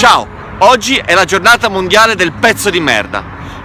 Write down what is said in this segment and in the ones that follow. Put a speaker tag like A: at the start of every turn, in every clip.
A: Ciao! Oggi è la giornata mondiale del pezzo di merda.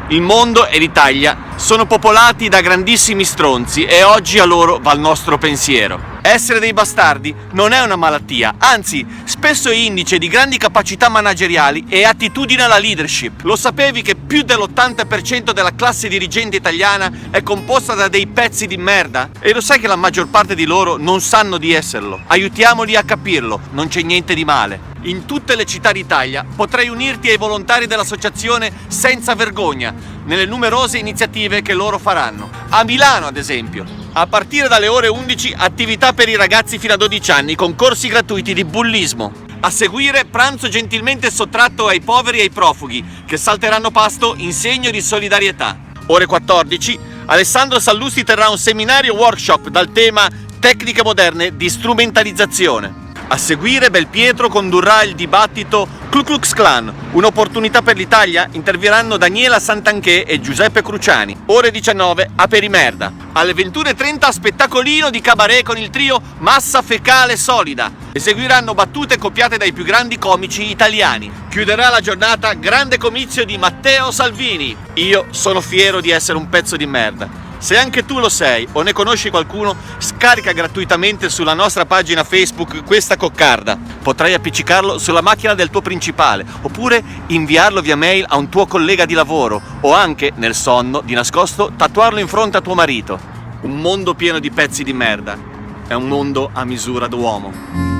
A: Il mondo e l'Italia sono popolati da grandissimi stronzi e oggi a loro va il nostro pensiero. Essere dei bastardi non è una malattia, anzi, spesso è indice di grandi capacità manageriali e attitudine alla leadership. Lo sapevi che più dell'80% della classe dirigente italiana è composta da dei pezzi di merda? E lo sai che la maggior parte di loro non sanno di esserlo? Aiutiamoli a capirlo, non c'è niente di male. In tutte le città d'Italia potrai unirti ai volontari dell'associazione Senza Vergogna nelle numerose iniziative che loro faranno. A Milano, ad esempio, a partire dalle ore 11, attività per i ragazzi fino a 12 anni con corsi gratuiti di bullismo. A seguire, pranzo gentilmente sottratto ai poveri e ai profughi che salteranno pasto in segno di solidarietà. Ore 14, Alessandro Sallusti terrà un seminario workshop dal tema Tecniche moderne di strumentalizzazione. A seguire Belpietro condurrà il dibattito Ku Klux Klan, un'opportunità per l'Italia? Intervieranno Daniela Santanché e Giuseppe Cruciani. Ore 19 a Perimerda. Alle 21:30 spettacolino di cabaret con il trio Massa Fecale Solida. Eseguiranno battute copiate dai più grandi comici italiani. Chiuderà la giornata grande comizio di Matteo Salvini. Io sono fiero di essere un pezzo di merda. Se anche tu lo sei o ne conosci qualcuno, scarica gratuitamente sulla nostra pagina Facebook questa coccarda. Potrai appiccicarlo sulla macchina del tuo principale, oppure inviarlo via mail a un tuo collega di lavoro, o anche, nel sonno, di nascosto, tatuarlo in fronte a tuo marito. Un mondo pieno di pezzi di merda è un mondo a misura d'uomo.